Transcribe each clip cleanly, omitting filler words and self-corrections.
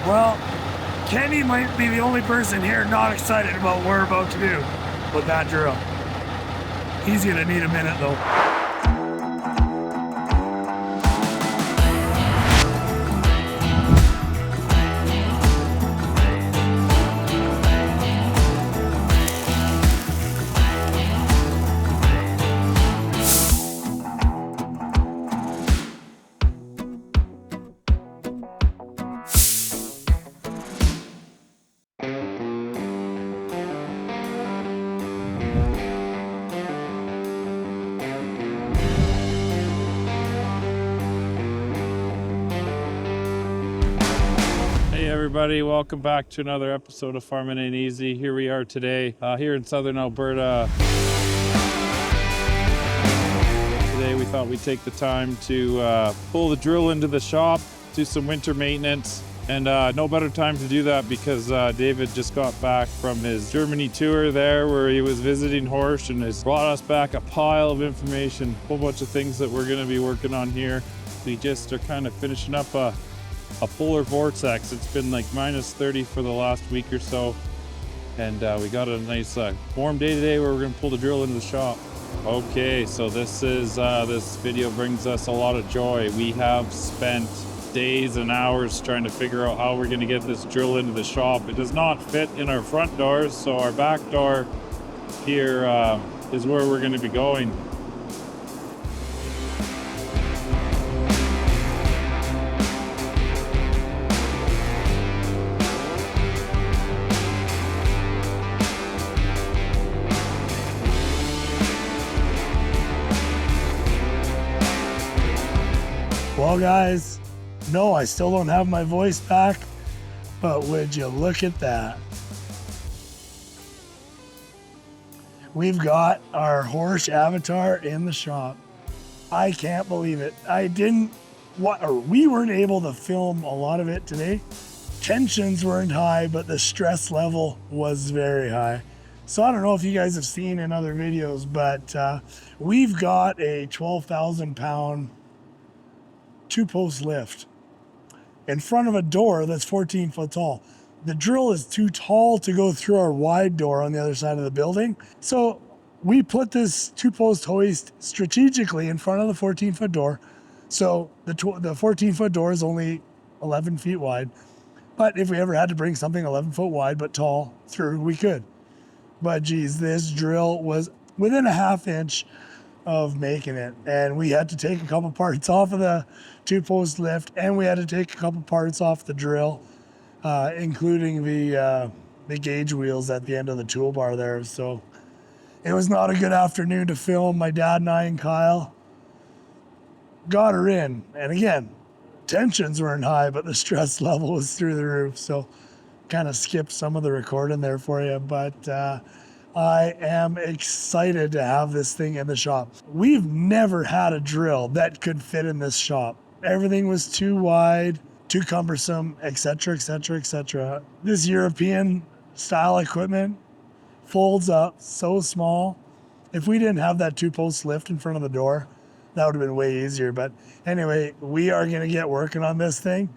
Well, Kenny might be the only person here not excited about what we're about to do with that drill. He's gonna need a minute though. Hey everybody, welcome back to another episode of Farming Ain't Easy. Here we are today, here in southern Alberta. Today we thought we'd take the time to pull the drill into the shop, do some winter maintenance, and no better time to do that because David just got back from his Germany tour there where he was visiting Horsch and has brought us back a pile of information, a whole bunch of things that we're going to be working on here. We just are kind of finishing up a polar vortex. It's been like minus 30 for the last week or so, and we got a nice warm day today where we're going to pull the drill into the shop. Okay, so this video brings us a lot of joy. We have spent days and hours trying to figure out how we're going to get this drill into the shop. It does not fit in our front doors, so our back door here is where we're going to be going. Well guys, no, I still don't have my voice back, but would you look at that? We've got our Horsch Avatar in the shop. I can't believe it. We weren't able to film a lot of it today. Tensions weren't high, but the stress level was very high. So I don't know if you guys have seen in other videos, but we've got a 12,000 pound two-post lift in front of a door that's 14 foot tall. The drill is too tall to go through our wide door on the other side of the building. So we put this two-post hoist strategically in front of the 14-foot door. So the 14-foot door is only 11 feet wide. But if we ever had to bring something 11 foot wide but tall through, we could. But geez, this drill was within a half inch of making it, and we had to take a couple parts off of the two-post lift, and we had to take a couple parts off the drill, including the gauge wheels at the end of the toolbar there. So it was not a good afternoon to film. My dad and I and Kyle got her in, and again, tensions weren't high, but the stress level was through the roof. So kind of skipped some of the recording there for you, but I am excited to have this thing in the shop. We've never had a drill that could fit in this shop. Everything was too wide, too cumbersome, etc., etc., etc. This European style equipment folds up so small. If we didn't have that two-post lift in front of the door, that would have been way easier. But anyway, we are going to get working on this thing.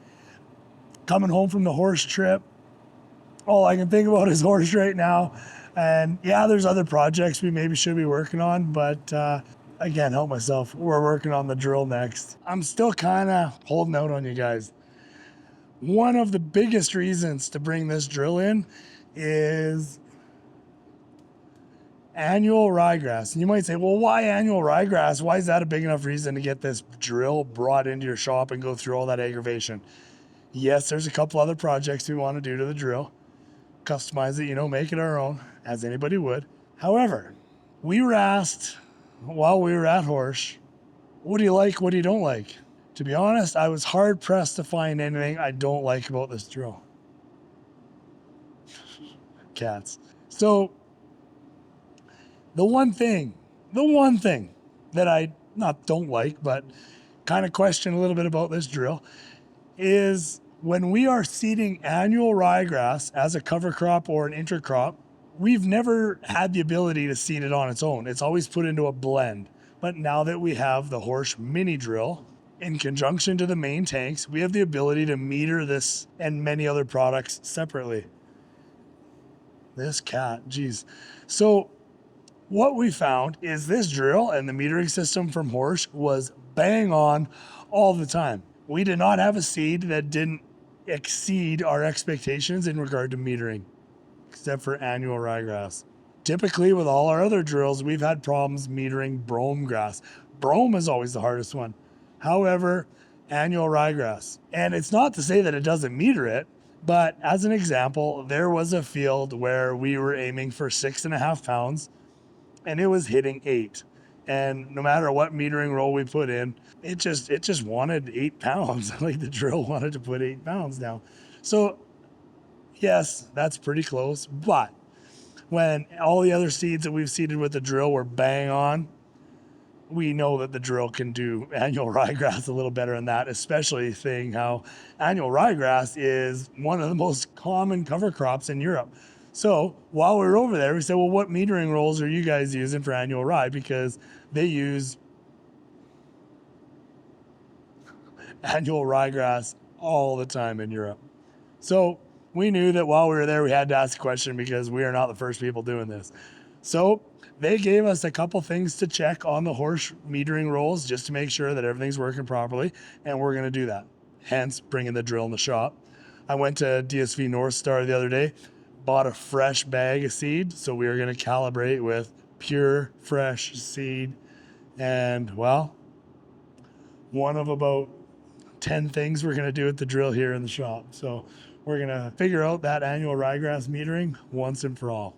Coming home from the Horsch trip, all I can think about is Horsch right now. And yeah, there's other projects we maybe should be working on, but I can't help myself. We're working on the drill next. I'm still kind of holding out on you guys. One of the biggest reasons to bring this drill in is annual ryegrass. And you might say, well, why annual ryegrass? Why is that a big enough reason to get this drill brought into your shop and go through all that aggravation? Yes, there's a couple other projects we want to do to the drill. Customize it, make it our own, as anybody would. However, we were asked while we were at Horsch, what do you like, what do you don't like? To be honest, I was hard pressed to find anything I don't like about this drill. Cats. So the one thing that I not don't like, but kind of question a little bit about this drill is when we are seeding annual ryegrass as a cover crop or an intercrop, we've never had the ability to seed it on its own. It's always put into a blend. But now that we have the Horsch mini drill, in conjunction to the main tanks, we have the ability to meter this and many other products separately. This cat, geez. So what we found is this drill and the metering system from Horsch was bang on all the time. We did not have a seed that didn't exceed our expectations in regard to metering, except for annual ryegrass. Typically, with all our other drills, we've had problems metering brome grass. Brome is always the hardest one. However, annual ryegrass. And it's not to say that it doesn't meter it, but as an example, there was a field where we were aiming for 6.5 pounds and it was hitting 8. And no matter what metering roll we put in, it just wanted 8 pounds. Like the drill wanted to put 8 pounds down. So yes, that's pretty close. But when all the other seeds that we've seeded with the drill were bang on, we know that the drill can do annual ryegrass a little better than that, especially seeing how annual ryegrass is one of the most common cover crops in Europe. So while we were over there, we said, well, what metering rolls are you guys using for annual rye? Because they use annual ryegrass all the time in Europe. So we knew that while we were there, we had to ask a question because we are not the first people doing this. So they gave us a couple things to check on the Horsch metering rolls just to make sure that everything's working properly, and we're going to do that. Hence, bringing the drill in the shop. I went to DSV North Star the other day, bought a fresh bag of seed, so we are going to calibrate with pure, fresh seed. And, well, one of about 10 things we're going to do with the drill here in the shop. So we're going to figure out that annual ryegrass metering once and for all.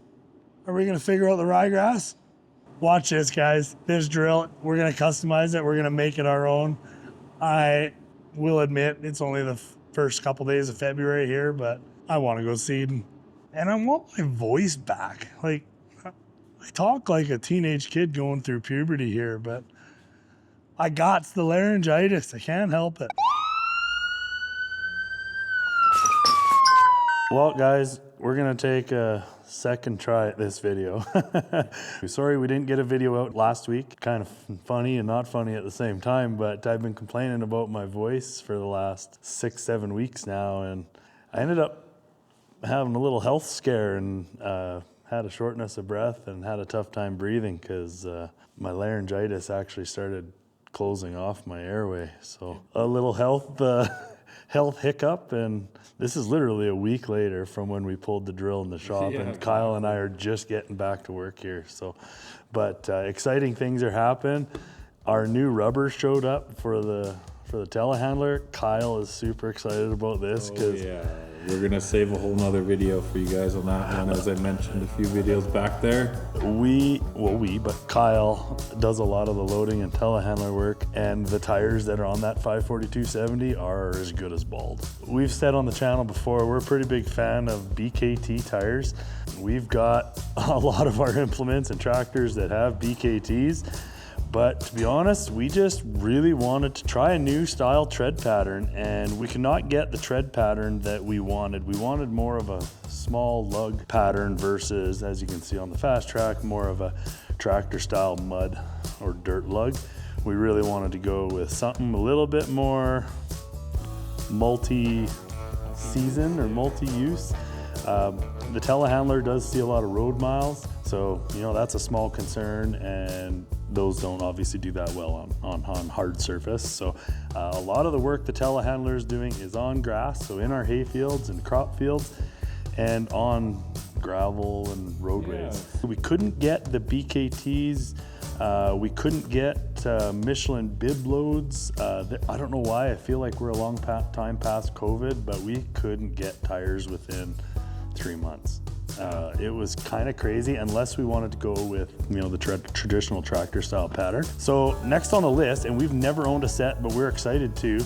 Are we going to figure out the ryegrass? Watch this, guys. This drill, we're going to customize it. We're going to make it our own. I will admit it's only the first couple days of February here, but I want to go seeding. And I want my voice back. Like, I talk like a teenage kid going through puberty here, but I got the laryngitis. I can't help it. Well, guys, we're going to take a second try at this video. Sorry we didn't get a video out last week. Kind of funny and not funny at the same time, but I've been complaining about my voice for the last 6-7 weeks now, and I ended up having a little health scare and had a shortness of breath and had a tough time breathing because my laryngitis actually started closing off my airway. So a little health hiccup, and this is literally a week later from when we pulled the drill in the shop, and Kyle and I are just getting back to work here. So, but exciting things are happening. Our new rubber showed up for the telehandler. Kyle is super excited about this because we're gonna save a whole nother video for you guys on that one, as I mentioned a few videos back there. But Kyle does a lot of the loading and telehandler work, and the tires that are on that 542/70 are as good as bald. We've said on the channel before, we're a pretty big fan of BKT tires. We've got a lot of our implements and tractors that have BKTs. But to be honest, we just really wanted to try a new style tread pattern, and we could not get the tread pattern that we wanted. We wanted more of a small lug pattern versus, as you can see on the fast track, more of a tractor style mud or dirt lug. We really wanted to go with something a little bit more multi-season or multi-use. The telehandler does see a lot of road miles, so that's a small concern, and those don't obviously do that well on hard surface. So a lot of the work the telehandler is doing is on grass, so in our hay fields and crop fields, and on gravel and roadways. We couldn't get the BKTs. We couldn't get Michelin bib loads. I don't know why. I feel like we're a long time past COVID, but we couldn't get tires within 3 months. It was kind of crazy unless we wanted to go with the traditional tractor style pattern. So next on the list, and we've never owned a set, but we're excited to,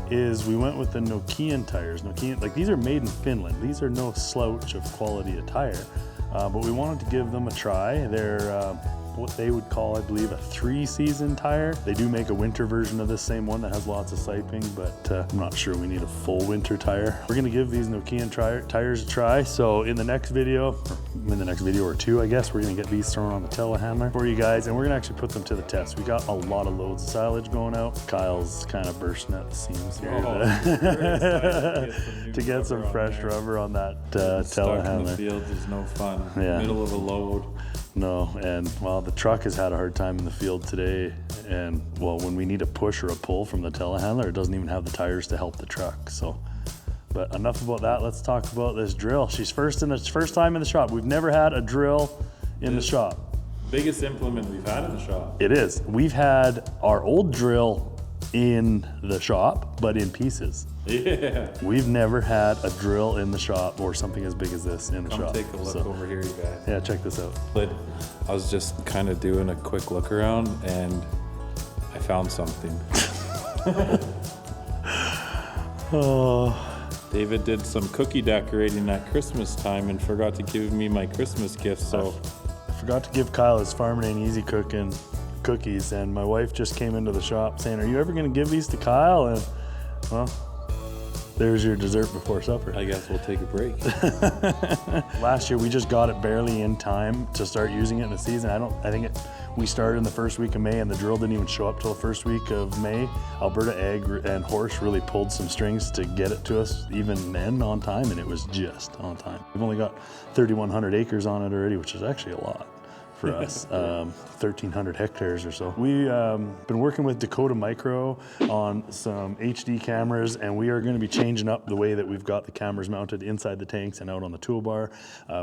is we went with the Nokian tires. Nokian, these are made in Finland. These are no slouch of quality of tire, but we wanted to give them a try. They're what they would call, I believe, a 3-season tire. They do make a winter version of this same one that has lots of siping, but I'm not sure we need a full winter tire. We're gonna give these Nokian tires a try. So in the next video or two, I guess, we're gonna get these thrown on the telehandler for you guys, and we're gonna actually put them to the test. We got a lot of loads of silage going out. Kyle's kind of bursting at the seams here to get some fresh rubber on that telehandler. Stuck in the fields is no fun. Yeah. Middle of a load. No, and well, the truck has had a hard time in the field today, and well, when we need a push or a pull from the telehandler, it doesn't even have the tires to help the truck. So, but enough about that. Let's talk about this drill. She's first time in the shop. We've never had a drill in the shop. Biggest implement we've had in the shop. It is. We've had our old drill in the shop, but in pieces. Yeah. We've never had a drill in the shop or something as big as this in the shop. Come take a look over here, you guys. Yeah, check this out. But I was just kind of doing a quick look around and I found something. Oh. David did some cookie decorating at Christmas time and forgot to give me my Christmas gift, so. I forgot to give Kyle his Farming Ain't Easy cooking cookies, and my wife just came into the shop saying, "Are you ever going to give these to Kyle?" And well, there's your dessert before supper. I guess we'll take a break. Last year we just got it barely in time to start using it in the season. We started in the first week of May, and the drill didn't even show up till the first week of May. Alberta Ag and Horse really pulled some strings to get it to us even then on time, and it was just on time. We've only got 3,100 acres on it already, which is actually a lot for us, 1,300 hectares or so. We've been working with Dakota Micro on some HD cameras, and we are going to be changing up the way that we've got the cameras mounted inside the tanks and out on the toolbar.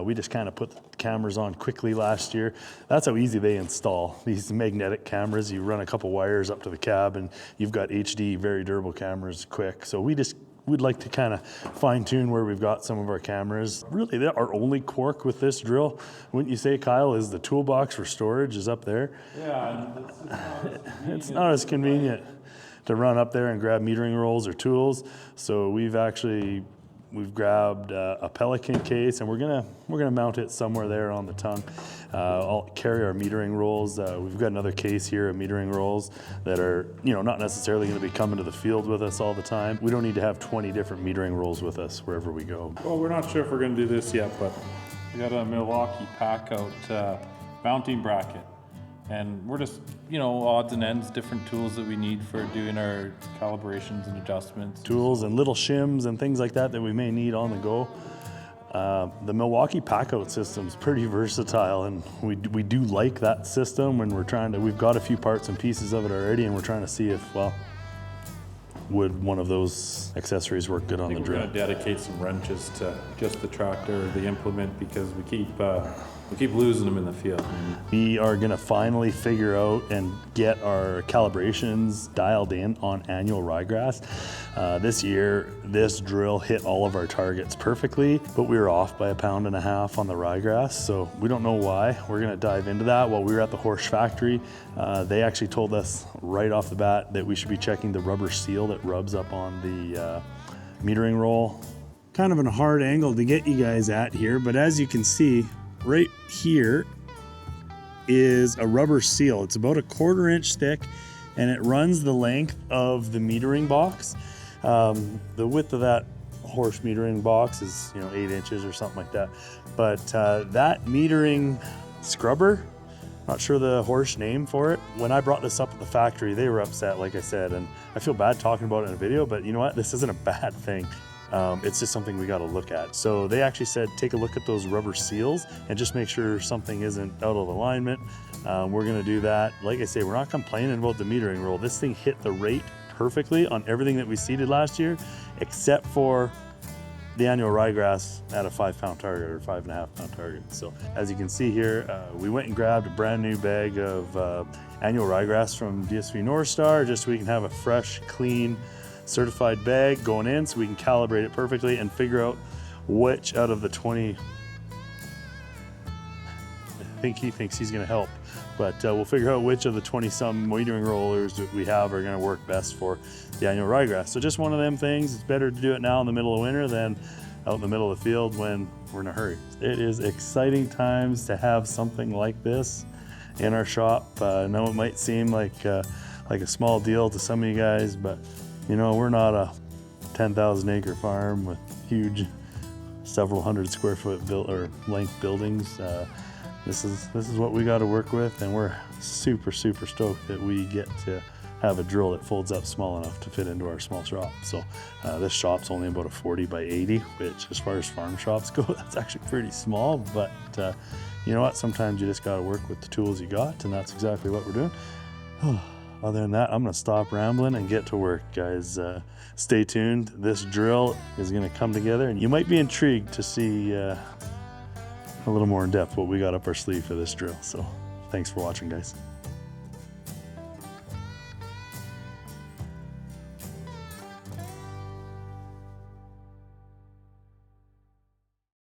We just kind of put the cameras on quickly last year. That's how easy they install. These magnetic cameras, you run a couple wires up to the cab and you've got HD, very durable cameras quick. So we'd like to kind of fine tune where we've got some of our cameras. Really, our only quirk with this drill, wouldn't you say, Kyle, is the toolbox for storage is up there? Yeah, and It's not as convenient to run up there and grab metering rolls or tools. So we've grabbed a Pelican case, and we're gonna mount it somewhere there on the tongue. I'll carry our metering rolls. We've got another case here of metering rolls that are, not necessarily going to be coming to the field with us all the time. We don't need to have 20 different metering rolls with us wherever we go. well, we're not sure if we're going to do this yet, but we got a Milwaukee pack-out mounting bracket. And we're just, odds and ends, different tools that we need for doing our calibrations and adjustments. Tools and little shims and things like that we may need on the go. The Milwaukee pack-out system is pretty versatile, and we do like that system when we've got a few parts and pieces of it already, and we're trying to see if, would one of those accessories work good on the drill. We're going to dedicate some wrenches to just the tractor or the implement because we keep losing them in the field. We are going to finally figure out and get our calibrations dialed in on annual ryegrass. This year, this drill hit all of our targets perfectly, but we were off by 1.5 pounds on the ryegrass, so we don't know why. We're going to dive into that. While we were at the horse factory, they actually told us right off the bat that we should be checking the rubber seal that rubs up on the metering roll. Kind of a hard angle to get you guys at here, but as you can see, right here is a rubber seal. It's about 1/4 inch thick, and it runs the length of the metering box. The width of that horse metering box is 8 inches or something like that. But that metering scrubber, not sure the horse name for it. When I brought this up at the factory, they were upset, like I said, and I feel bad talking about it in a video, but you know what? This isn't a bad thing. It's just something we got to look at. So they actually said, take a look at those rubber seals and just make sure something isn't out of alignment. We're going to do that. Like I say, we're not complaining about the metering roll. This thing hit the rate perfectly on everything that we seeded last year, except for the annual ryegrass at a 5-pound target or 5.5-pound target. So as you can see here, we went and grabbed a brand new bag of annual ryegrass from DSV North Star, just so we can have a fresh, clean, certified bag going in, so we can calibrate it perfectly and figure out which out of the 20, I think he thinks he's going to help, but we'll figure out which of the 20-some metering rollers that we have are going to work best for the annual ryegrass. So just one of them things. It's better to do it now in the middle of winter than out in the middle of the field when we're in a hurry. It is exciting times to have something like this, in our shop. I know it might seem like a small deal to some of you guys, but you know, we're not a 10,000 acre farm with huge several hundred square foot length buildings. This is what we got to work with, and we're super stoked that we get to have a drill that folds up small enough to fit into our small shop. So this shop's only about a 40 by 80, which as far as farm shops go, that's actually pretty small, but you know what, sometimes you just got to work with the tools you got, and that's exactly what we're doing. Other than that, I'm gonna stop rambling and get to work, guys. Stay tuned. This drill is gonna come together, and you might be intrigued to see a little more in depth what we got up our sleeve for this drill. So thanks for watching, guys.